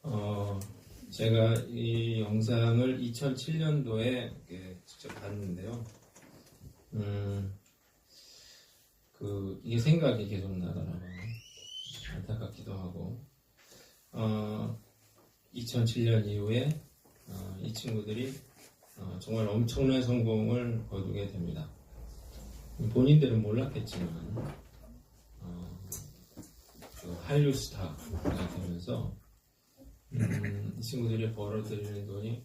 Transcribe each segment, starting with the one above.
어, 제가 이 영상을 2007년도에 직접 봤는데요. 이게 생각이 계속 나더라고요. 안타깝기도 하고. 2007년 이후에 이 친구들이 정말 엄청난 성공을 거두게 됩니다. 본인들은 몰랐겠지만 한류 스타가 되면서 이 친구들이 벌어들이는 돈이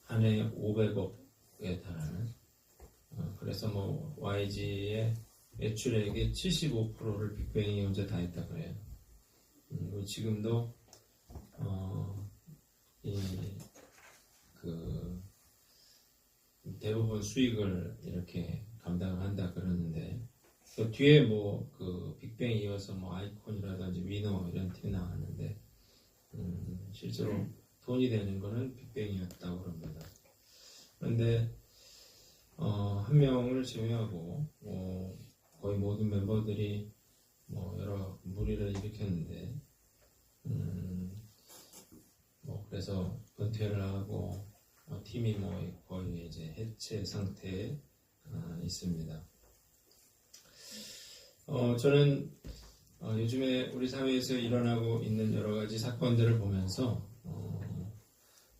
한 해에 500억에 달하는, 그래서 뭐 YG의 매출액의 75%를 빅뱅이 혼자 다 했다고 해요. 지금도 대부분 수익을 이렇게 감당을 한다 그러는데, 그 뒤에 뭐 빅뱅이 이어서 뭐 아이콘이라든지 위너 이런 팀이 나왔는데, 실제로 돈이 되는 거는 빅뱅이었다고 합니다. 그런데 한 명을 제외하고 거의 모든 멤버들이 여러 무리를 일으켰는데, 그래서 은퇴를 하고 팀이 거의 이제 해체 상태에 있습니다. 저는 요즘에 우리 사회에서 일어나고 있는 여러 가지 사건들을 보면서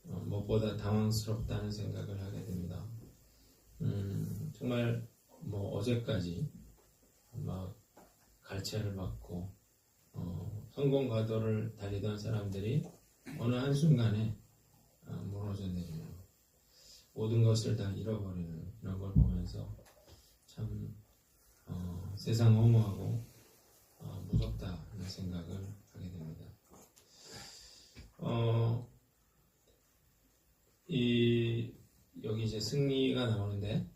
무엇보다 당황스럽다는 생각을 하게 됩니다. 정말 어제까지 막 갈채를 받고 성공 과도를 달리던 사람들이 어느 한순간에 무너져 내리는, 모든 것을 다 잃어버리는 이런 걸 보면서 참 세상 허무하고 무섭다는 생각을 하게 됩니다. 여기 이제 승리가 나오는데,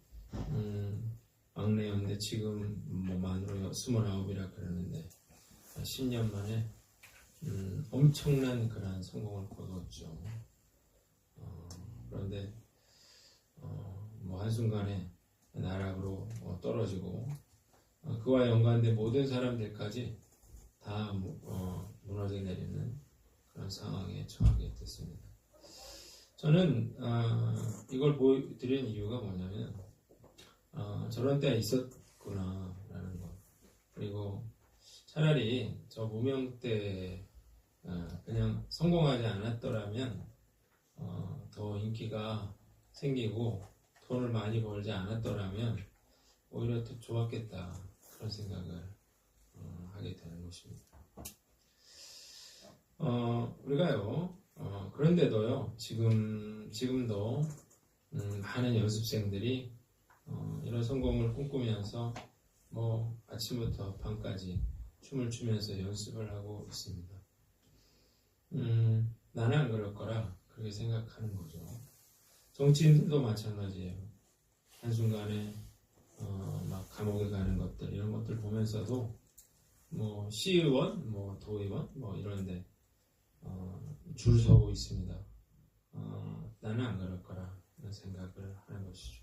막내였는데 지금 만으로 29이라 그러는데 10년 만에 엄청난 그런 성공을 거두었죠. 그런데 한순간에 나락으로 떨어지고, 그와 연관된 모든 사람들까지 다 무너져 내리는 그런 상황에 처하게 됐습니다. 저는 이걸 보여드리는 이유가 뭐냐면, 저런 때가 있었구나 라는 것, 그리고 차라리 저 무명 때 그냥 성공하지 않았더라면 더 인기가 생기고 돈을 많이 벌지 않았더라면 오히려 더 좋았겠다, 그런 생각을 하게 되는 것입니다. 우리가요, 그런데도요, 지금도 많은 연습생들이 이런 성공을 꿈꾸면서 아침부터 밤까지 춤을 추면서 연습을 하고 있습니다. 나는 안 그럴 거라 그렇게 생각하는 거죠. 정치인들도 마찬가지예요. 한순간에 막 감옥에 가는 것들, 이런 것들 보면서도 시의원, 도의원 이런데 줄 서고 있습니다. 나는 안 그럴 거라 생각을 하는 것이죠.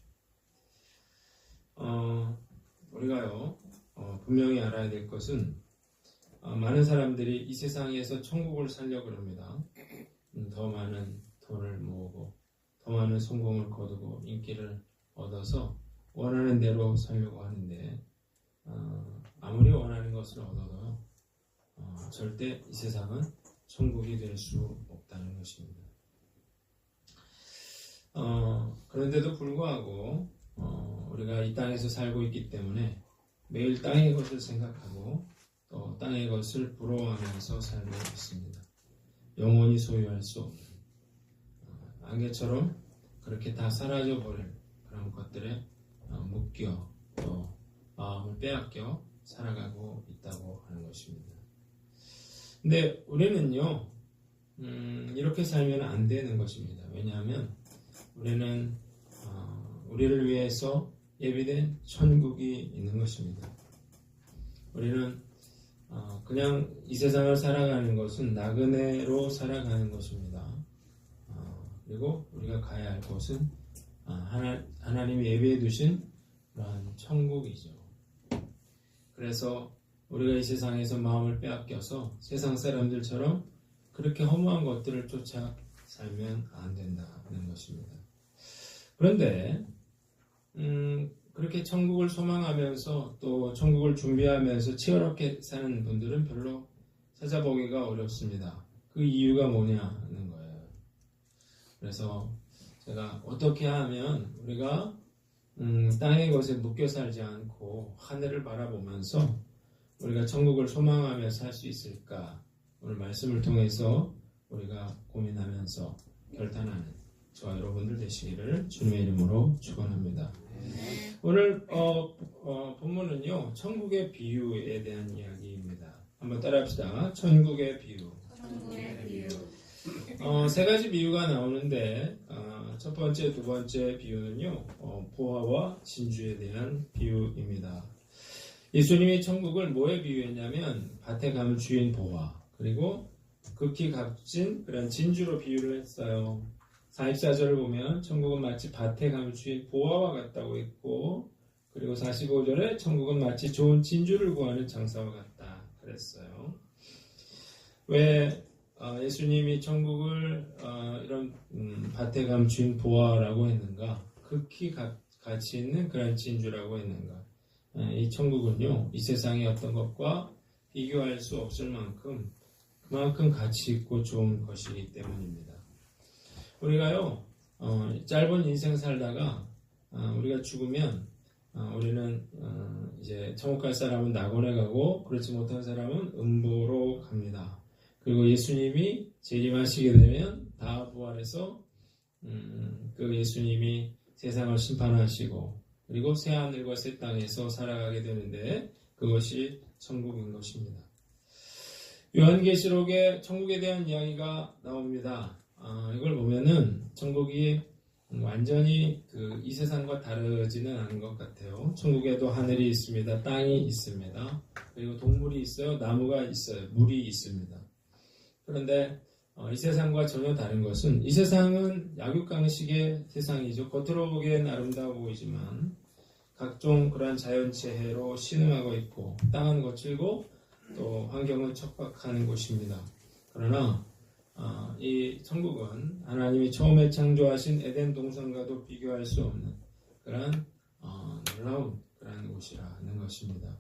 우리가요, 분명히 알아야 될 것은, 많은 사람들이 이 세상에서 천국을 살려고 합니다. 더 많은 돈을 모으고 더 많은 성공을 거두고 인기를 얻어서 원하는 대로 살려고 하는데, 아무리 원하는 것을 얻어도 절대 이 세상은 천국이 될 수 없다는 것입니다. 그런데도 불구하고 우리가 이 땅에서 살고 있기 때문에 매일 땅의 것을 생각하고 또 땅의 것을 부러워하면서 살고 있습니다. 영원히 소유할 수 없는, 안개처럼 그렇게 다 사라져버릴 그런 것들에 묶여 또 마음을 빼앗겨 살아가고 있다고 하는 것입니다. 근데 우리는요, 이렇게 살면 안 되는 것입니다. 왜냐하면 우리는 우리를 위해서 예비된 천국이 있는 것입니다. 우리는 그냥 이 세상을 살아가는 것은 나그네로 살아가는 것입니다. 그리고 우리가 가야 할 곳은 하나님이 예비해 두신 그러한 천국이죠. 그래서 우리가 이 세상에서 마음을 빼앗겨서 세상 사람들처럼 그렇게 허무한 것들을 쫓아 살면 안 된다는 것입니다. 그런데 그렇게 천국을 소망하면서 또 천국을 준비하면서 치열하게 사는 분들은 별로 찾아보기가 어렵습니다. 그 이유가 뭐냐는 거예요. 그래서 제가 어떻게 하면 우리가 땅의 것에 묶여 살지 않고 하늘을 바라보면서 우리가 천국을 소망하며 살 수 있을까? 오늘 말씀을 통해서 우리가 고민하면서 결단하는 저와 여러분들 되시기를 주님의 이름으로 축원합니다. 오늘 본문은요, 천국의 비유에 대한 이야기입니다. 한번 따라합시다. 천국의 비유. 세 가지 비유가 나오는데 첫 번째, 두 번째 비유는요, 보화와 진주에 대한 비유입니다. 예수님이 천국을 뭐에 비유했냐면 밭에 가면 주인 보화, 그리고 극히 값진 그런 진주로 비유를 했어요. 44절을 보면 천국은 마치 밭에 가면 주인 보화와 같다고 했고, 그리고 45절에 천국은 마치 좋은 진주를 구하는 장사와 같다 그랬어요. 왜 예수님이 천국을 이런 밭에 가면 주인 보화라고 했는가? 극히 가치 있는 그런 진주라고 했는가? 이 천국은요, 이 세상의 어떤 것과 비교할 수 없을 만큼 그만큼 가치 있고 좋은 것이기 때문입니다. 우리가요, 짧은 인생 살다가 우리가 죽으면 우리는 이제 천국 갈 사람은 낙원에 가고 그렇지 못한 사람은 음보로 갑니다. 그리고 예수님이 재림하시게 되면 다 부활해서 그 예수님이 세상을 심판하시고 그리고 새하늘과 새 땅에서 살아가게 되는데 그것이 천국인 것입니다. 요한계시록에 천국에 대한 이야기가 나옵니다. 이걸 보면은 천국이 완전히 이 세상과 다르지는 않은 것 같아요. 천국에도 하늘이 있습니다. 땅이 있습니다. 그리고 동물이 있어요. 나무가 있어요. 물이 있습니다. 그런데 이 세상과 전혀 다른 것은 이 세상은 약육강식의 세상이죠. 겉으로 보기엔 아름다워 보이지만 각종 그러한 자연재해로 신음하고 있고 땅은 거칠고 또 환경은 척박하는 곳입니다. 그러나 이 천국은 하나님이 처음에 창조하신 에덴 동산과도 비교할 수 없는 그런 놀라운 그런 곳이라는 것입니다.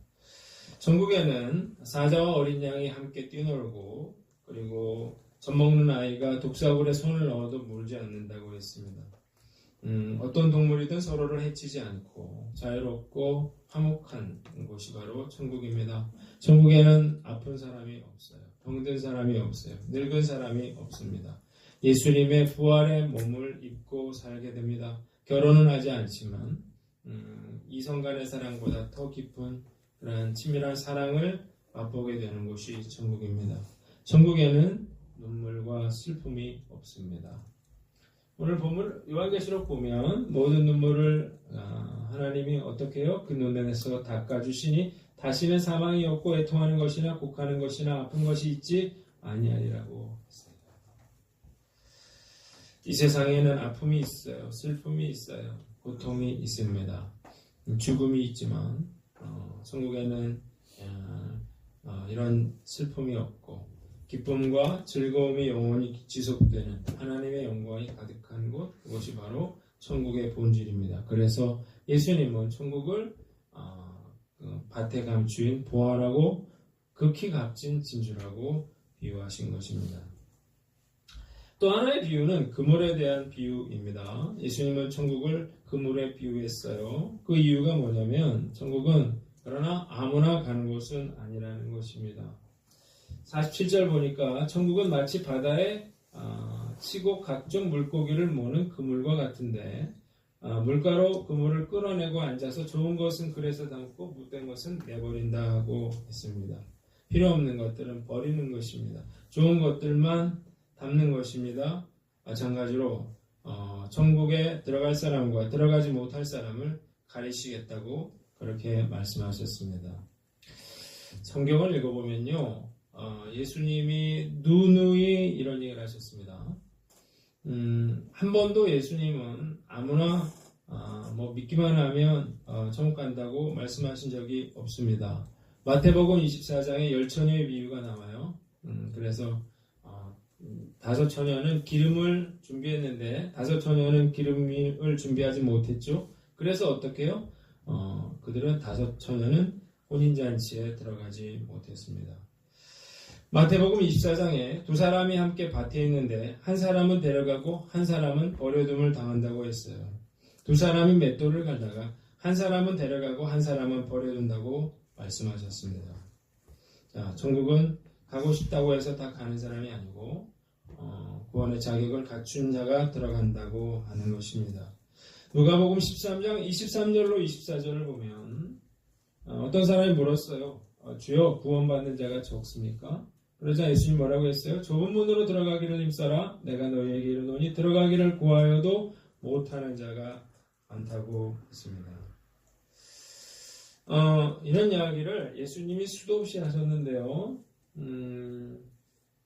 천국에는 사자와 어린 양이 함께 뛰놀고 그리고 젖먹는 아이가 독사굴에 손을 넣어도 물지 않는다고 했습니다. 어떤 동물이든 서로를 해치지 않고 자유롭고 화목한 곳이 바로 천국입니다. 천국에는 아픈 사람이 없어요. 병든 사람이 없어요. 늙은 사람이 없습니다. 예수님의 부활의 몸을 입고 살게 됩니다. 결혼은 하지 않지만 이성 간의 사랑보다 더 깊은 그런 친밀한 사랑을 맛보게 되는 곳이 천국입니다. 천국에는 눈물과 슬픔이 없습니다. 오늘 본문 요한계시록 보면 모든 눈물을 하나님이 어떻게 해요? 그 눈에서 닦아주시니 다시는 사망이 없고 애통하는 것이나 곡하는 것이나 아픈 것이 있지 아니하리라고 했어요. 이 세상에는 아픔이 있어요. 슬픔이 있어요. 고통이 있습니다. 죽음이 있지만 천국에는 이런 슬픔이 없고 기쁨과 즐거움이 영원히 지속되는 하나님의 영광이 가득한 곳, 그것이 바로 천국의 본질입니다. 그래서 예수님은 천국을 밭에 감추인 보화라고 극히 값진 진주라고 비유하신 것입니다. 또 하나의 비유는 그물에 대한 비유입니다. 예수님은 천국을 그물에 비유했어요. 그 이유가 뭐냐면 천국은 그러나 아무나 가는 곳은 아니라는 것입니다. 47절 보니까 천국은 마치 바다에 치고 각종 물고기를 모는 그물과 같은데 물가로 그물을 끌어내고 앉아서 좋은 것은 그래서 담고 못된 것은 내버린다 하고 했습니다. 필요 없는 것들은 버리는 것입니다. 좋은 것들만 담는 것입니다. 마찬가지로 천국에 들어갈 사람과 들어가지 못할 사람을 가리시겠다고 그렇게 말씀하셨습니다. 성경을 읽어보면요. 예수님이 누누이 이런 얘기를 하셨습니다. 한 번도 예수님은 아무나 믿기만 하면 천국 간다고 말씀하신 적이 없습니다. 마태복음 24장에 열처녀의 비유가 나와요. 그래서 다섯 처녀는 기름을 준비했는데 다섯 처녀는 기름을 준비하지 못했죠. 그래서 어떻게 해요? 그들은 다섯 처녀는 혼인잔치에 들어가지 못했습니다. 마태복음 24장에 두 사람이 함께 밭에 있는데 한 사람은 데려가고 한 사람은 버려둠을 당한다고 했어요. 두 사람이 맷돌을 갈다가 한 사람은 데려가고 한 사람은 버려둔다고 말씀하셨습니다. 자, 천국은 가고 싶다고 해서 다 가는 사람이 아니고 구원의 자격을 갖춘 자가 들어간다고 하는 것입니다. 누가복음 13장 23절로 24절을 보면 어떤 사람이 물었어요. 주여 구원받는 자가 적습니까? 그러자 예수님 뭐라고 했어요? 좁은 문으로 들어가기를 힘써라. 내가 너희에게 이르노니 들어가기를 구하여도 못하는 자가 많다고 했습니다. 이런 이야기를 예수님이 수도 없이 하셨는데요.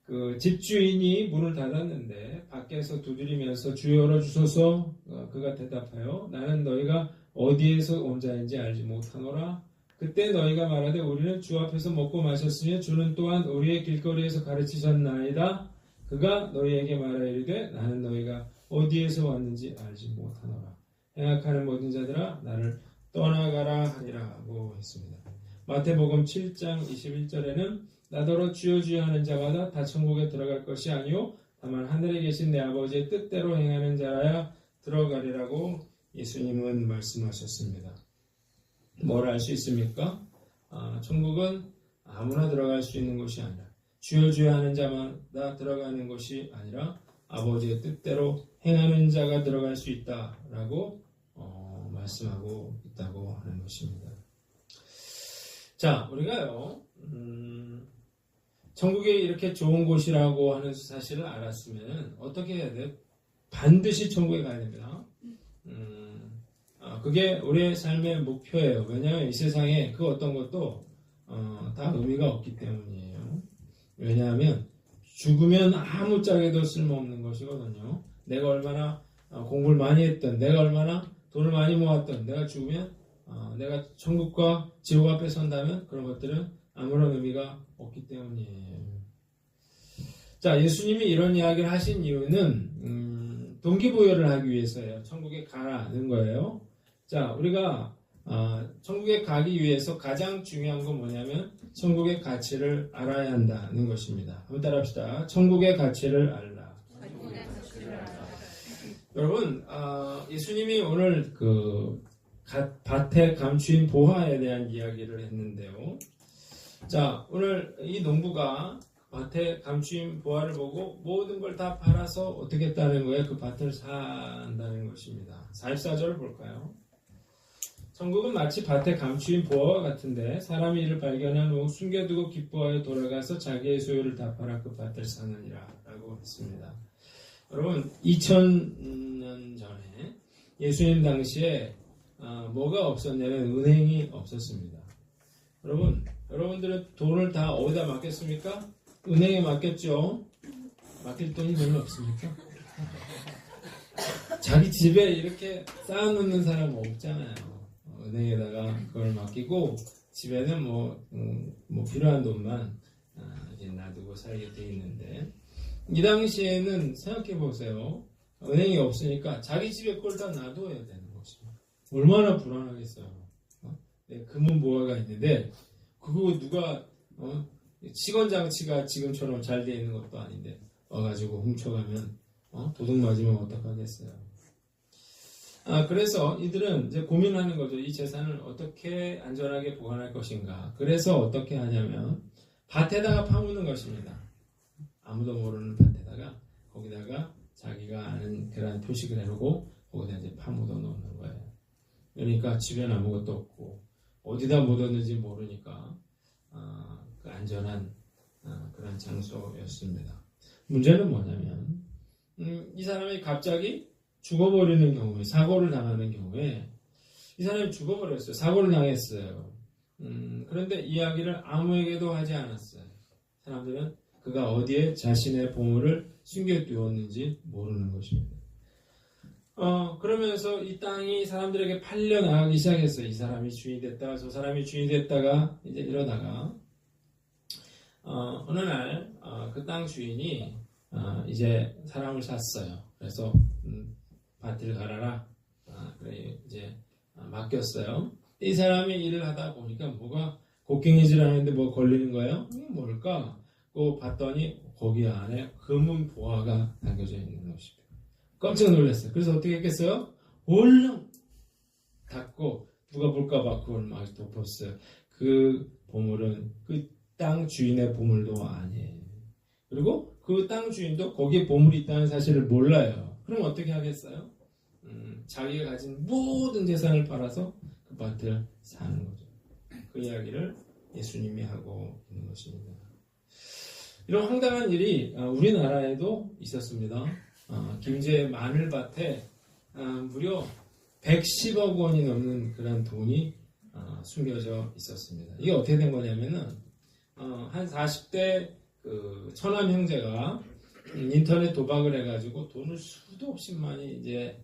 그 집주인이 문을 닫았는데 밖에서 두드리면서 주여 열어주소서. 그가 대답하여 나는 너희가 어디에서 온 자인지 알지 못하노라. 그때 너희가 말하되 우리는 주 앞에서 먹고 마셨으며 주는 또한 우리의 길거리에서 가르치셨나이다. 그가 너희에게 말하이르되 나는 너희가 어디에서 왔는지 알지 못하노라. 행악하는 모든 자들아 나를 떠나가라 하리라고 했습니다. 마태복음 7장 21절에는 나더러 주여 주여 하는 자마다 다 천국에 들어갈 것이 아니요 다만 하늘에 계신 내 아버지의 뜻대로 행하는 자라야 들어가리라고 예수님은 말씀하셨습니다. 뭘 알 수 있습니까? 천국은 아무나 들어갈 수 있는 것이 아니라 주여 주여 하는 자마다 들어가는 것이 아니라 아버지의 뜻대로 행하는 자가 들어갈 수 있다라고 말씀하고 있다고 하는 것입니다. 자, 우리가요 천국이 이렇게 좋은 곳이라고 하는 사실을 알았으면 어떻게 해야 돼요? 반드시 천국에 가야 됩니다. 그게 우리의 삶의 목표예요. 왜냐하면 이 세상에 그 어떤 것도 다 의미가 없기 때문이에요. 왜냐하면 죽으면 아무짝에도 쓸모없는 것이거든요. 내가 얼마나 공부를 많이 했던, 내가 얼마나 돈을 많이 모았던, 내가 죽으면 내가 천국과 지옥 앞에 선다면 그런 것들은 아무런 의미가 없기 때문이에요. 자, 예수님이 이런 이야기를 하신 이유는 동기부여를 하기 위해서예요. 천국에 가라는 거예요. 자, 우리가 천국에 가기 위해서 가장 중요한 건 뭐냐면 천국의 가치를 알아야 한다는 것입니다. 한번 따라합시다. 천국의 가치를 알라. 여러분, 예수님이 오늘 그 밭에 감추인 보화에 대한 이야기를 했는데요. 자, 오늘 이 농부가 밭에 감추인 보화를 보고 모든 걸 다 팔아서 어떻게 했다는 거예요? 그 밭을 산다는 것입니다. 44절을 볼까요? 천국은 마치 밭에 감추인 보화와 같은데 사람이 이를 발견한 후 숨겨두고 기뻐하여 돌아가서 자기의 소유를 다 팔아 그 밭을 사느니라 라고 했습니다. 여러분 2000년 전에 예수님 당시에 뭐가 없었냐면 은행이 없었습니다. 여러분들은 돈을 다 어디다 맡겼습니까? 은행에 맡겼죠. 맡길 돈이 별로 없습니까? 자기 집에 이렇게 쌓아놓는 사람은 없잖아요. 은행에다가 그걸 맡기고 집에는 뭐 필요한 돈만 이제 놔두고 살게 돼 있는데 이 당시에는 생각해 보세요. 은행이 없으니까 자기 집에 걸 다 놔둬야 되는 것입니다. 얼마나 불안하겠어요. 금은 보화가 있는데 그거 누가 시건 장치가 지금처럼 잘 돼 있는 것도 아닌데 와가지고 훔쳐가면 도둑 맞으면 어떡하겠어요. 그래서 이들은 이제 고민하는 거죠. 이 재산을 어떻게 안전하게 보관할 것인가. 그래서 어떻게 하냐면 밭에다가 파묻는 것입니다. 아무도 모르는 밭에다가 거기다가 자기가 아는 계란 표식을 해놓고 거기다 이제 파묻어 놓는 거예요. 그러니까 집에는 아무것도 없고 어디다 묻었는지 모르니까 그 안전한 그런 장소였습니다. 문제는 뭐냐면 이 사람이 갑자기 죽어버리는 경우에 사고를 당하는 경우에 이 사람이 죽어버렸어요. 사고를 당했어요. 그런데 이야기를 아무에게도 하지 않았어요. 사람들은 그가 어디에 자신의 보물을 숨겨두었는지 모르는 것입니다. 그러면서 이 땅이 사람들에게 팔려나가기 시작했어요. 이 사람이 주인이 됐다가 저 사람이 주인이 됐다가 이제 이러다가 어느 날 그 땅 주인이 이제 사람을 샀어요. 그래서 밭을 갈아라. 그래 이제 맡겼어요. 이 사람이 일을 하다 보니까 뭐가 곡괭이질 하는데 뭐 걸리는 거예요? 이게 뭘까? 또 봤더니 거기 안에 금은 보화가 담겨져 있는 것입니다. 깜짝 놀랐어요. 그래서 어떻게 했겠어요? 얼른 닫고 누가 볼까봐 그걸 막 덮었어요. 그 보물은 그 땅 주인의 보물도 아니에요. 그리고 그 땅 주인도 거기에 보물이 있다는 사실을 몰라요. 그럼 어떻게 하겠어요? 자기가 가진 모든 재산을 팔아서 그 밭을 사는 거죠. 그 이야기를 예수님이 하고 있는 것입니다. 이런 황당한 일이 우리나라에도 있었습니다. 김제 마늘밭에 무려 110억 원이 넘는 그런 돈이 숨겨져 있었습니다. 이게 어떻게 된 거냐면은 한 40대 그 처남 형제가 인터넷 도박을 해가지고 돈을 수도 없이 많이 이제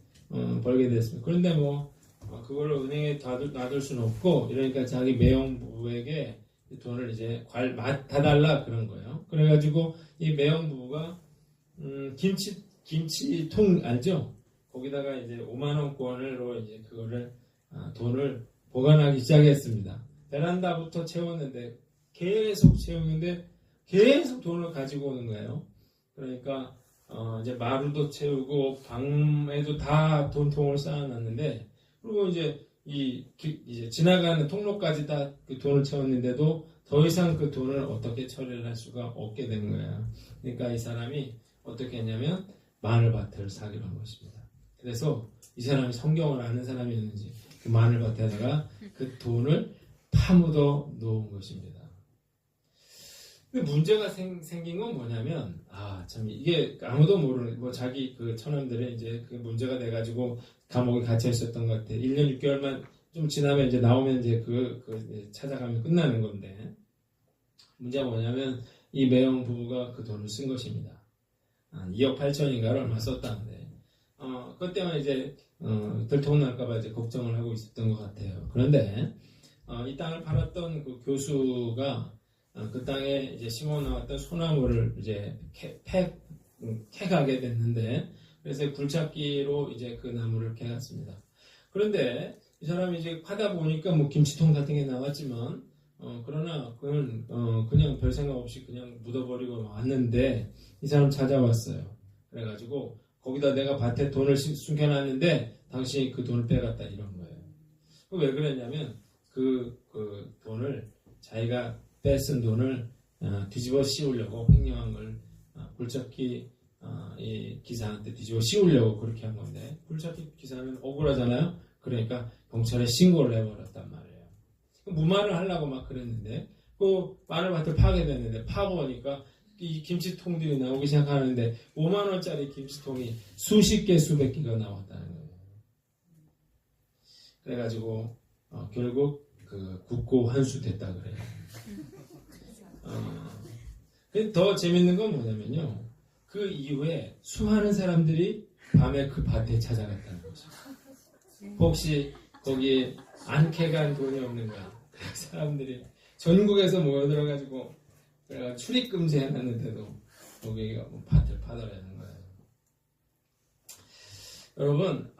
벌게 됐습니다. 그런데 뭐 그걸 은행에 놔둘 수는 없고 이러니까 자기 매형부부에게 돈을 이제 다 달라 그런 거예요. 그래가지고 이 매형부부가 김치통 알죠? 거기다가 이제 5만 원권으로 이제 그거를 돈을 보관하기 시작했습니다. 베란다부터 채웠는데 계속 채우는데 계속 돈을 가지고 오는 거예요. 그러니까 이제 마루도 채우고 방에도 다 돈통을 쌓아놨는데 그리고 이제 이제 지나가는 통로까지 다 그 돈을 채웠는데도 더 이상 그 돈을 어떻게 처리를 할 수가 없게 된 거예요. 그러니까 이 사람이 어떻게 했냐면 마늘밭을 사기로 한 것입니다. 그래서 이 사람이 성경을 아는 사람이었는지 그 마늘밭에다가 그 돈을 파묻어 놓은 것입니다. 근데 문제가 생긴 건 뭐냐면 참 이게 아무도 모르는 뭐 자기 그 처남들이 이제 그 문제가 돼가지고 감옥에 갇혀 있었던 것 같아. 1년 6개월만 좀 지나면 이제 나오면 이제 찾아가면 끝나는 건데 문제가 뭐냐면 이 매형 부부가 그 돈을 쓴 것입니다. 2억 8천인가를 얼마 썼다는데 그것 때문에 이제 들통날까봐 이제 걱정을 하고 있었던 것 같아요. 그런데 이 땅을 팔았던 그 교수가 그 땅에 이제 심어 나왔던 소나무를 이제 캐가게 됐는데 그래서 굴착기로 이제 그 나무를 캐갔습니다. 그런데 이 사람이 이제 파다 보니까 뭐 김치통 같은 게 나왔지만 그러나 그건 그냥 별 생각 없이 그냥 묻어버리고 왔는데 이 사람 찾아왔어요. 그래가지고 거기다 내가 밭에 돈을 숨겨놨는데 당신이 그 돈을 빼갔다 이런 거예요. 왜 그랬냐면 그 돈을 자기가 뺏은 돈을 뒤집어 씌우려고 횡령한 걸 굴착기 이 기사한테 뒤집어 씌우려고 그렇게 한 건데 굴착기 기사는 억울하잖아요. 그러니까 경찰에 신고를 해버렸단 말이에요. 무마를 하려고 막 그랬는데 그 마늘밭을 파게 됐는데 파고 오니까 이 김치통들이 나오기 시작하는데 5만 원짜리 김치통이 수십 개 수백 개가 나왔다는 거예요. 그래가지고 결국 그 국고 환수됐다 그래요. 더 재밌는 건 뭐냐면요. 그 이후에 수많은 사람들이 밤에 그 밭에 찾아갔다는 거죠. 혹시 거기에 안 캐간 돈이 없는가? 사람들이 전국에서 모여들어가지고 출입금지 해놨는데도 거기가 밭을 파더라는 거예요. 여러분,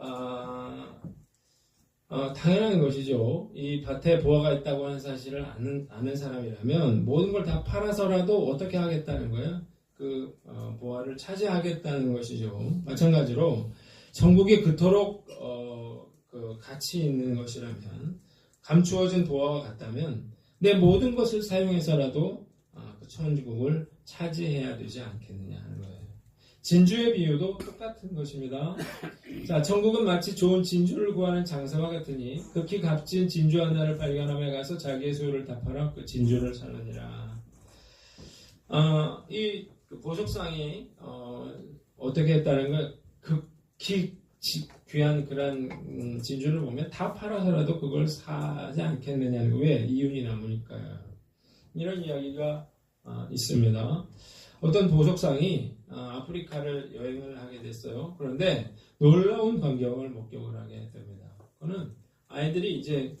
당연한 것이죠. 이 밭에 보화가 있다고 하는 사실을 아는 사람이라면 모든 걸 다 팔아서라도 어떻게 하겠다는 거예요? 그 보화를 차지하겠다는 것이죠. 마찬가지로 천국이 그토록 그 가치 있는 것이라면 감추어진 보화와 같다면 내 모든 것을 사용해서라도 그 천국을 차지해야 되지 않겠느냐 하는 거예요. 진주의 비유도 똑같은 것입니다. 자, 천국은 마치 좋은 진주를 구하는 장사와 같으니 극히 값진 진주 하나를 발견하며 가서 자기의 소유를 다 팔아 그 진주를 사느니라. 이 보석상이 어떻게 했다는 걸 극히 귀한 그런 진주를 보면 다 팔아서라도 그걸 사지 않겠느냐는 왜 이윤이 남으니까요. 이런 이야기가 있습니다. 어떤 보석상이 아프리카를 여행을 하게 됐어요. 그런데 놀라운 광경을 목격을 하게 됩니다. 그거는 아이들이 이제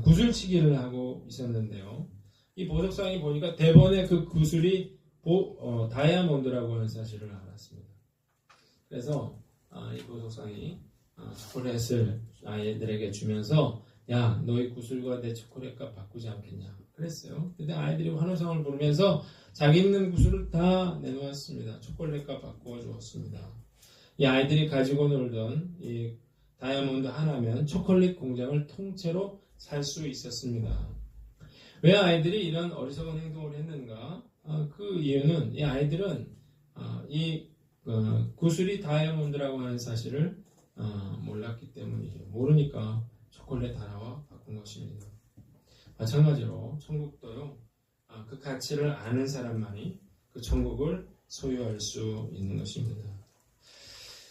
구슬치기를 하고 있었는데요. 이 보석상이 보니까 대번에 그 구슬이 다이아몬드라고 하는 사실을 알았습니다. 그래서 이 보석상이 초콜릿을 아이들에게 주면서 야, 너희 구슬과 내 초콜릿값 바꾸지 않겠냐 그랬어요. 근데 아이들이 환호성을 부르면서 자기 있는 구슬을 다 내놓았습니다. 초콜릿값 바꾸어 주었습니다. 이 아이들이 가지고 놀던 이 다이아몬드 하나면 초콜릿 공장을 통째로 살 수 있었습니다. 왜 아이들이 이런 어리석은 행동을 했는가? 그 이유는 이 아이들은 이 구슬이 다이아몬드라고 하는 사실을 몰랐기 때문이죠. 모르니까 초콜릿 하나와 바꾼 것입니다. 마찬가지로 천국도요. 그 가치를 아는 사람만이 그 천국을 소유할 수 있는 것입니다.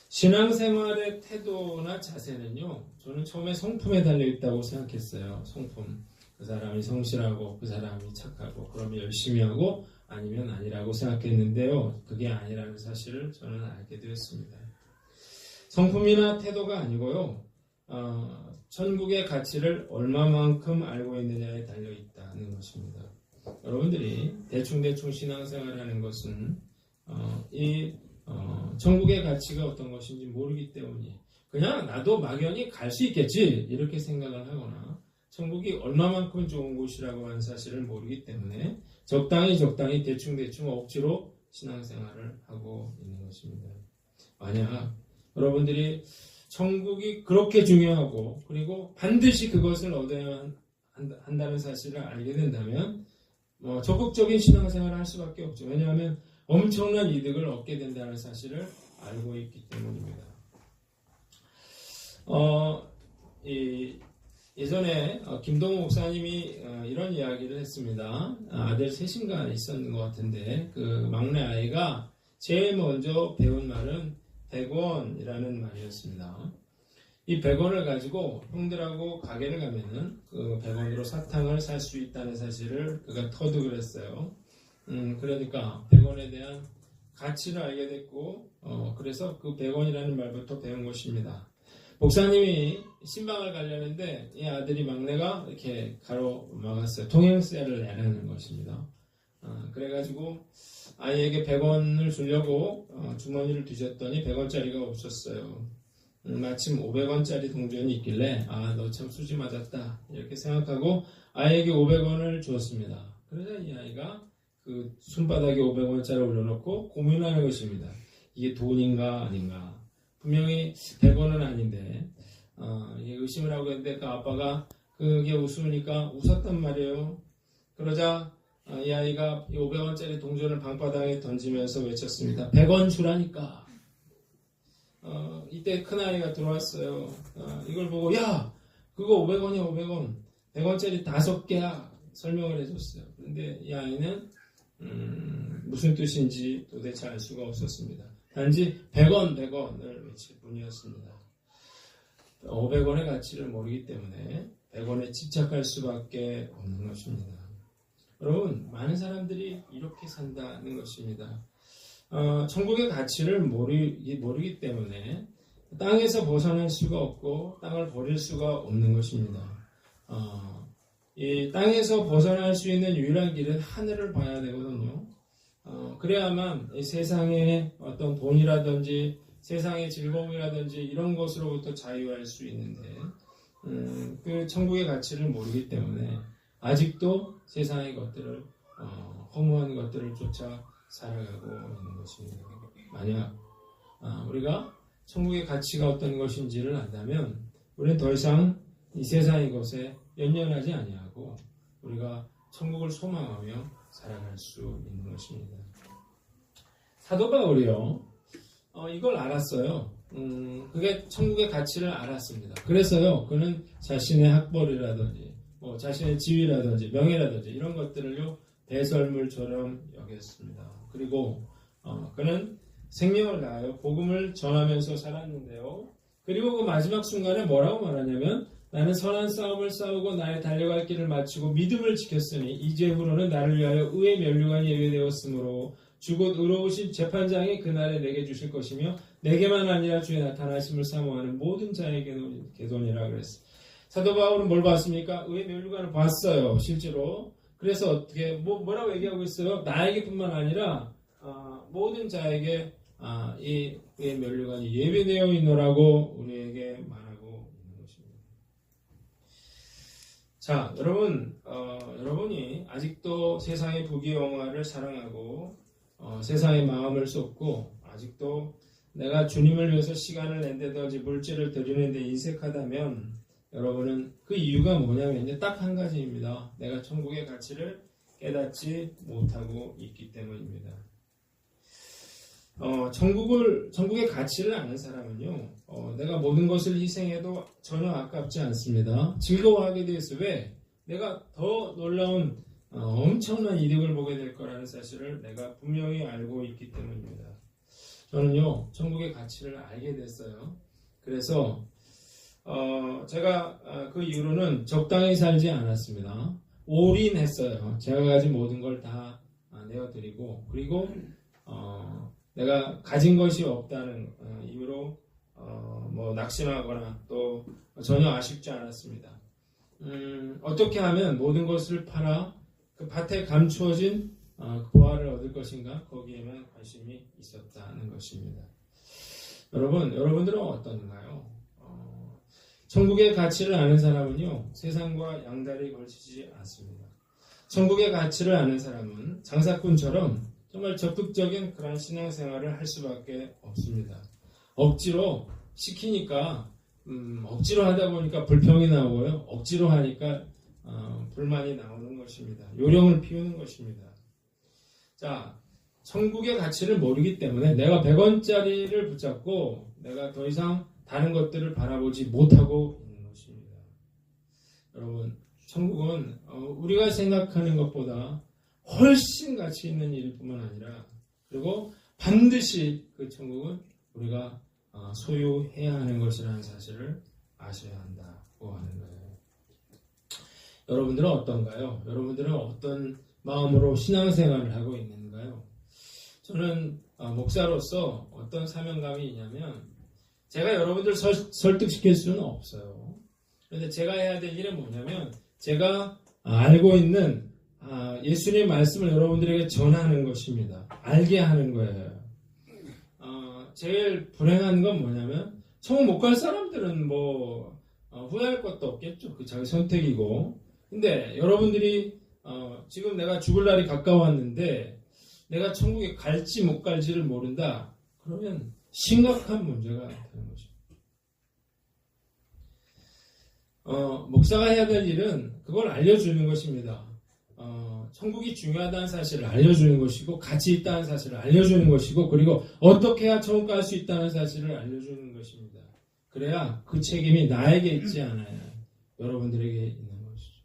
신앙생활의 태도나 자세는요. 저는 처음에 성품에 달려있다고 생각했어요. 성품. 그 사람이 성실하고 그 사람이 착하고 그러면 열심히 하고 아니면 아니라고 생각했는데요. 그게 아니라는 사실을 저는 알게 되었습니다. 성품이나 태도가 아니고요. 천국의 가치를 얼마만큼 알고 있느냐에 달려있다는 것입니다. 여러분들이 대충 신앙생활을 하는 것은 천국의 가치가 어떤 것인지 모르기 때문에 그냥 나도 막연히 갈 수 있겠지 이렇게 생각을 하거나 천국이 얼마만큼 좋은 곳이라고 하는 사실을 모르기 때문에 적당히 대충 억지로 신앙생활을 하고 있는 것입니다. 만약 여러분들이 천국이 그렇게 중요하고 그리고 반드시 그것을 얻어야 한다는 사실을 알게 된다면 적극적인 신앙생활을 할 수밖에 없죠. 왜냐하면 엄청난 이득을 얻게 된다는 사실을 알고 있기 때문입니다. 예전에 김동호 목사님이 이런 이야기를 했습니다. 아들 셋인가 있었는 것 같은데 그 막내 아이가 제일 먼저 배운 말은 100원이라는 말이었습니다. 이 100원을 가지고 형들하고 가게를 가면은 그 100원으로 사탕을 살 수 있다는 사실을 그가 터득을 했어요. 그러니까 100원에 대한 가치를 알게 됐고 그래서 그 100원이라는 말부터 배운 것입니다. 목사님이 신방을 가려는데 이 아들이 막내가 이렇게 가로막았어요. 통행세를 내라는 것입니다. 그래가지고 아이에게 100원을 주려고 주머니를 뒤졌더니 100원짜리가 없었어요. 마침 500원짜리 동전이 있길래 너 참 수지 맞았다 이렇게 생각하고 아이에게 500원을 주었습니다. 그러자 이 아이가 그 손바닥에 500원짜리 올려놓고 고민하는 것입니다. 이게 돈인가 아닌가. 분명히 100원은 아닌데 의심을 하고 있는데 그 아빠가 그게 웃으니까 웃었단 말이에요. 그러자 이 아이가 500원짜리 동전을 방바닥에 던지면서 외쳤습니다. 100원 주라니까. 이때 큰아이가 들어왔어요. 이걸 보고 야 그거 500원이야 500원 100원짜리 5개야 설명을 해줬어요. 그런데 이 아이는 무슨 뜻인지 도대체 알 수가 없었습니다. 단지 100원을 외칠 뿐이었습니다. 500원의 가치를 모르기 때문에 100원에 집착할 수밖에 없는 것입니다. 여러분 많은 사람들이 이렇게 산다는 것입니다. 천국의 가치를 모르기 때문에 땅에서 벗어날 수가 없고 땅을 버릴 수가 없는 것입니다. 이 땅에서 벗어날 수 있는 유일한 길은 하늘을 봐야 되거든요. 그래야만 이 세상의 어떤 돈이라든지 세상의 즐거움이라든지 이런 것으로부터 자유할 수 있는데 그 천국의 가치를 모르기 때문에 아직도 세상의 것들을 허무한 것들을 쫓아 살아가고 있는 것입니다. 만약 우리가 천국의 가치가 어떤 것인지를 안다면 우리는 더 이상 이 세상의 것에 연연하지 아니하고 우리가 천국을 소망하며 살아갈 수 있는 것입니다. 사도 바울이요 이걸 알았어요. 그게 천국의 가치를 알았습니다. 그래서요 그는 자신의 학벌이라든지 자신의 지위라든지 명예라든지 이런 것들을요 배설물처럼 여겼습니다. 그리고 그는 생명을 다하여 복음을 전하면서 살았는데요. 그리고 그 마지막 순간에 뭐라고 말하냐면 나는 선한 싸움을 싸우고 나의 달려갈 길을 마치고 믿음을 지켰으니 이제후로는 나를 위하여 의의 면류관이 예배되었으므로 주곧 의로우신 재판장이 그날에 내게 주실 것이며 내게만 아니라 주의 나타나심을 사모하는 모든 자의 개돈이라 그랬어요. 사도 바울은 뭘 봤습니까? 의의 면류관을 봤어요. 실제로 그래서 어떻게 뭐라고 얘기하고 있어요? 나에게뿐만 아니라 모든 자에게 이 면류관이 예비되어 있노라고 우리에게 말하고 있는 것입니다. 자, 여러분이 아직도 세상의 부귀영화를 사랑하고 세상의 마음을 쏟고 아직도 내가 주님을 위해서 시간을 낸데도 물질을 드리는데 인색하다면 여러분은 그 이유가 뭐냐면 딱 한 가지입니다. 내가 천국의 가치를 깨닫지 못하고 있기 때문입니다. 천국의 가치를 아는 사람은요, 내가 모든 것을 희생해도 전혀 아깝지 않습니다. 즐거워하게 되어 있어요. 왜? 내가 더 놀라운 엄청난 이득을 보게 될 거라는 사실을 내가 분명히 알고 있기 때문입니다. 저는요, 천국의 가치를 알게 됐어요. 그래서 제가 그 이후로는 적당히 살지 않았습니다. 올인했어요. 제가 가진 모든 걸 다 내어드리고, 그리고 내가 가진 것이 없다는 이유로 낙심하거나 또 전혀 아쉽지 않았습니다. 어떻게 하면 모든 것을 팔아 그 밭에 감추어진 보화를 얻을 것인가? 거기에만 관심이 있었다는 것입니다. 여러분들은 어떤가요? 천국의 가치를 아는 사람은요, 세상과 양다리 걸치지 않습니다. 천국의 가치를 아는 사람은 장사꾼처럼 정말 적극적인 그런 신앙생활을 할 수밖에 없습니다. 억지로 시키니까 억지로 하다 보니까 불평이 나오고요. 억지로 하니까 불만이 나오는 것입니다. 요령을 피우는 것입니다. 자, 천국의 가치를 모르기 때문에 내가 100원짜리를 붙잡고 내가 더 이상 다른 것들을 바라보지 못하고 있는 것입니다. 여러분, 천국은 우리가 생각하는 것보다 훨씬 가치 있는 일일 뿐만 아니라, 그리고 반드시 그 천국은 우리가 소유해야 하는 것이라는 사실을 아셔야 한다고 하는 거예요. 여러분들은 어떤가요? 여러분들은 어떤 마음으로 신앙생활을 하고 있는가요? 저는 목사로서 어떤 사명감이 있냐면, 제가 여러분들 설득시킬 수는 없어요. 그런데 제가 해야 될 일은 뭐냐면, 제가 알고 있는 예수님의 말씀을 여러분들에게 전하는 것입니다. 알게 하는 거예요. 제일 불행한 건 뭐냐면, 천국 못 갈 사람들은 후회할 것도 없겠죠. 그 자기 선택이고. 근데 여러분들이 지금 내가 죽을 날이 가까웠는데 내가 천국에 갈지 못 갈지를 모른다. 그러면 심각한 문제가 되는 것입니다. 목사가 해야 될 일은 그걸 알려주는 것입니다. 천국이 중요하다는 사실을 알려주는 것이고, 가치 있다는 사실을 알려주는 것이고, 그리고 어떻게 해야 천국 갈 수 있다는 사실을 알려주는 것입니다. 그래야 그 책임이 나에게 있지 않아요. 여러분들에게 있는 것이죠.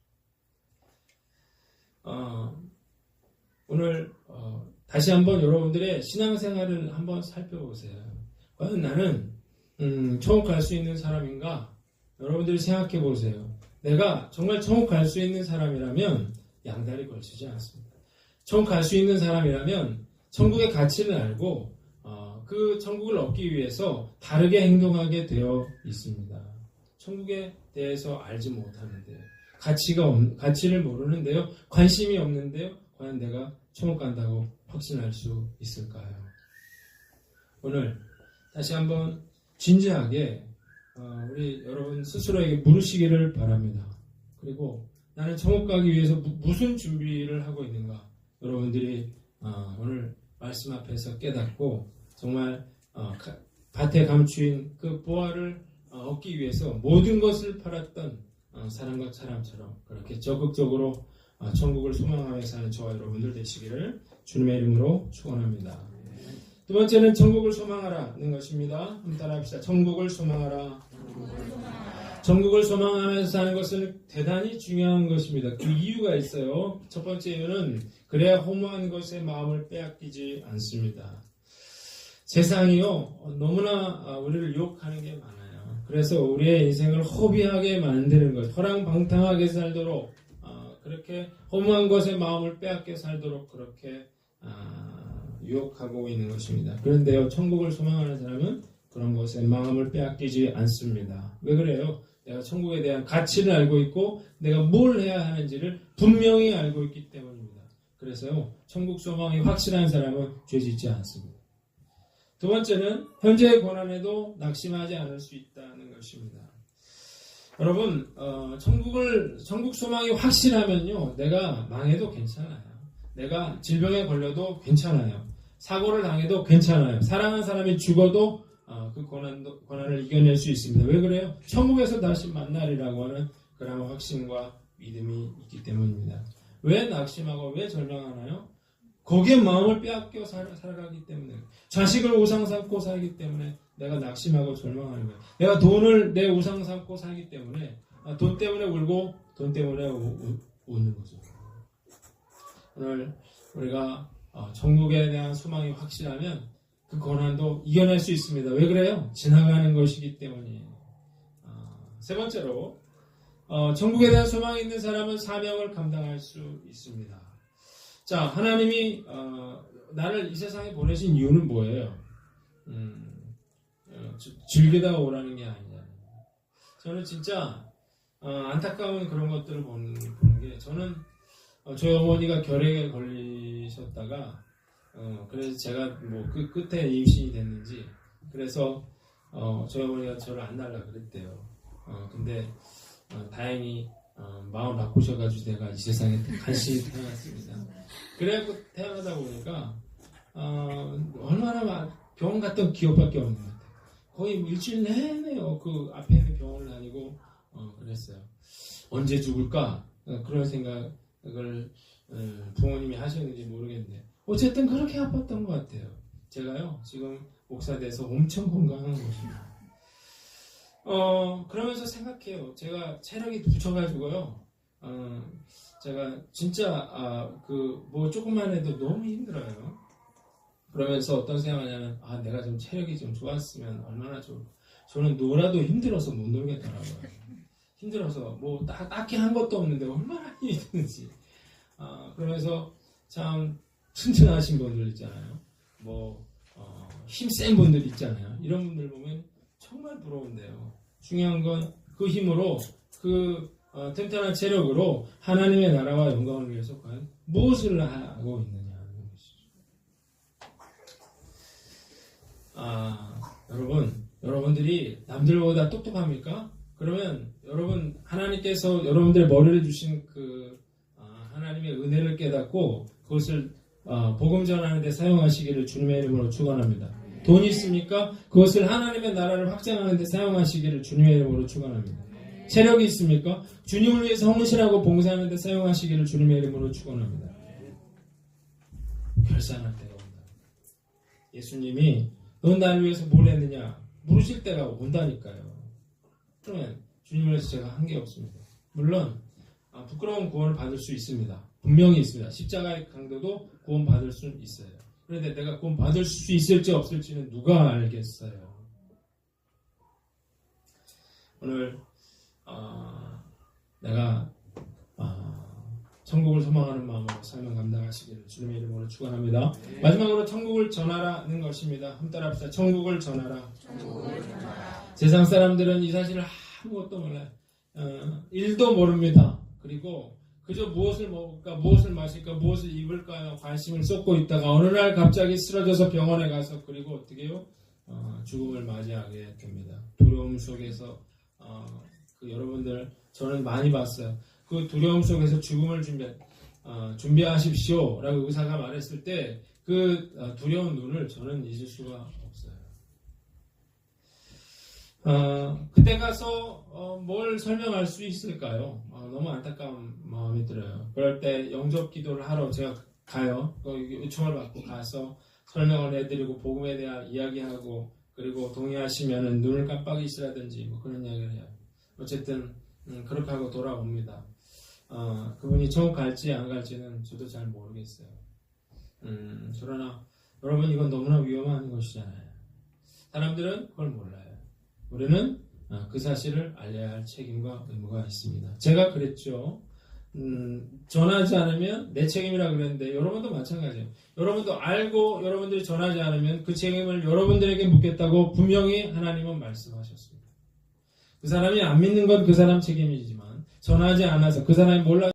오늘 다시 한번 여러분들의 신앙생활을 한번 살펴보세요. 과연 나는 천국 갈 수 있는 사람인가? 여러분들이 생각해 보세요. 내가 정말 천국 갈 수 있는 사람이라면 양다리 걸치지 않습니다. 천국 갈 수 있는 사람이라면 천국의 가치를 알고 그 천국을 얻기 위해서 다르게 행동하게 되어 있습니다. 천국에 대해서 알지 못하는데요. 가치를 모르는데요. 관심이 없는데요. 과연 내가 천국 간다고 확신할 수 있을까요? 오늘 다시 한번 진지하게 우리 여러분 스스로에게 물으시기를 바랍니다. 그리고 나는 천국 가기 위해서 무슨 준비를 하고 있는가? 여러분들이 오늘 말씀 앞에서 깨닫고 정말 밭에 감추인 그 보화를 얻기 위해서 모든 것을 팔았던 사람과 사람처럼 그렇게 적극적으로 천국을 소망하며 사는 저와 여러분들 되시기를 주님의 이름으로 축원합니다. 두 번째는 천국을 소망하라는 것입니다. 한번 따라합시다. 천국을 소망하라. 천국을 소망하면서 사는 것은 대단히 중요한 것입니다. 그 이유가 있어요. 첫 번째 이유는 그래야 허무한 것에 마음을 빼앗기지 않습니다. 세상이요, 너무나 우리를 유혹하는 게 많아요. 그래서 우리의 인생을 허비하게 만드는 것, 허랑방탕하게 살도록 그렇게 허무한 것에 마음을 빼앗겨 살도록 그렇게 유혹하고 있는 것입니다. 그런데요, 천국을 소망하는 사람은 그런 것에 마음을 빼앗기지 않습니다. 왜 그래요? 내가 천국에 대한 가치를 알고 있고 내가 뭘 해야 하는지를 분명히 알고 있기 때문입니다. 그래서요, 천국 소망이 확실한 사람은 죄짓지 않습니다. 두 번째는 현재의 고난에도 낙심하지 않을 수 있다는 것입니다. 여러분, 천국 소망이 확실하면요, 내가 망해도 괜찮아요. 내가 질병에 걸려도 괜찮아요. 사고를 당해도 괜찮아요. 사랑하는 사람이 죽어도 그 고난을 이겨낼 수 있습니다. 왜 그래요? 천국에서 다시 만나리라고 하는 그런 확신과 믿음이 있기 때문입니다. 왜 낙심하고 왜 절망하나요? 거기에 마음을 빼앗겨 살아가기 때문에, 자식을 우상 삼고 살기 때문에 내가 낙심하고 절망하는 거예요. 내가 돈을 내 우상 삼고 살기 때문에 돈 때문에 울고 돈 때문에 웃는 거죠. 오늘 우리가 천국에 대한 소망이 확실하면 그 고난도 이겨낼 수 있습니다. 왜 그래요? 지나가는 것이기 때문이에요. 세 번째로 천국에 대한 소망이 있는 사람은 사명을 감당할 수 있습니다. 자, 하나님이 나를 이 세상에 보내신 이유는 뭐예요? 즐기다 오라는 게 아니잖아요. 저는 진짜 안타까운 그런 것들을 보는 게, 저는 저희 어머니가 결핵에 걸리셨다가 그래서 제가 뭐 그 끝에 임신이 됐는지, 그래서 저희 어머니가 저를 안 낳으려고 그랬대요. 근데 다행히 마음 바꾸셔가지고 내가 이 세상에 다시 태어났습니다. 그래갖고 태어나다 보니까 얼마나 병원 갔던 기억밖에 없는 것 같아요. 거의 일주일 내내요. 그 앞에 있는 병원을 다니고 그랬어요. 언제 죽을까? 그런 생각을 부모님이 하셨는지 모르겠는데 어쨌든 그렇게 아팠던 것 같아요. 제가요 지금 목사 돼서 엄청 건강한 것입니다. 그러면서 생각해요. 제가 체력이 붙여가지고요. 제가 진짜 뭐 조금만 해도 너무 힘들어요. 그러면서 어떤 생각하냐면 내가 좀 체력이 좀 좋았으면 얼마나 좋을까. 저는 놀아도 힘들어서 못 놀겠더라고요. 힘들어서 뭐 딱히 한 것도 없는데 얼마나 힘이 드는지. 그러면서 참 튼튼하신 분들 있잖아요. 뭐 힘센 분들 있잖아요. 이런 분들 보면 정말 부러운데요. 중요한 건 그 힘으로 그 튼튼한 체력으로 하나님의 나라와 영광을 위해서 과연 무엇을 하고 있느냐는 것이죠. 여러분들이 남들보다 똑똑합니까? 그러면 하나님께서 여러분들의 머리를 주신 하나님의 은혜를 깨닫고 그것을 복음 전하는 데 사용하시기를 주님의 이름으로 축원합니다. 돈이 있습니까? 그것을 하나님의 나라를 확장하는 데 사용하시기를 주님의 이름으로 축원합니다. 체력이 있습니까? 주님을 위해서 헌신하고 봉사하는 데 사용하시기를 주님의 이름으로 축원합니다. 결산할 때가 온다. 예수님이 넌 나를 위해서 뭘 했느냐 물으실 때가 온다니까요. 그러면 주님을 위해서 제가 한 게 없습니다. 물론 부끄러운 구원을 받을 수 있습니다. 분명히 있습니다. 십자가의 강도도 구원 받을 수 있어요. 그런데 내가 구원 받을 수 있을지 없을지는 누가 알겠어요. 오늘 내가 천국을 소망하는 마음으로 삶을 감당하시기를 주님의 이름으로 축원합니다. 마지막으로 천국을 전하라는 것입니다. 한번 따라합시다. 천국을 전하라. 세상 사람들은 이 사실을 아무것도 몰라요. 일도 모릅니다. 그리고 그저 무엇을 먹을까, 무엇을 마실까, 무엇을 입을까 관심을 쏟고 있다가 어느 날 갑자기 쓰러져서 병원에 가서 그리고 어떻게 해요? 죽음을 맞이하게 됩니다. 두려움 속에서 여러분들 저는 많이 봤어요. 그 두려움 속에서 죽음을 준비하십시오 라고 의사가 말했을 때 그 두려운 눈을 저는 잊을 수가 없어요. 그때 가서 뭘 설명할 수 있을까요? 너무 안타까운 마음이 들어요. 그럴 때 영접 기도를 하러 제가 가요. 요청을 받고 가서 설명을 해드리고 복음에 대한 이야기하고 그리고 동의하시면 눈을 깜빡이시라든지 뭐 그런 이야기를 해요. 어쨌든 그렇게 하고 돌아옵니다. 그분이 천국 갈지 안 갈지는 저도 잘 모르겠어요. 그러나 여러분 이건 너무나 위험한 것이잖아요. 사람들은 그걸 몰라요. 우리는 그 사실을 알려야 할 책임과 의무가 있습니다. 제가 그랬죠. 전하지 않으면 내 책임이라 그랬는데 여러분도 마찬가지예요. 여러분도 알고 여러분들이 전하지 않으면 그 책임을 여러분들에게 묻겠다고 분명히 하나님은 말씀하셨습니다. 그 사람이 안 믿는 건 그 사람 책임이지만 전하지 않아서 그 사람이 몰라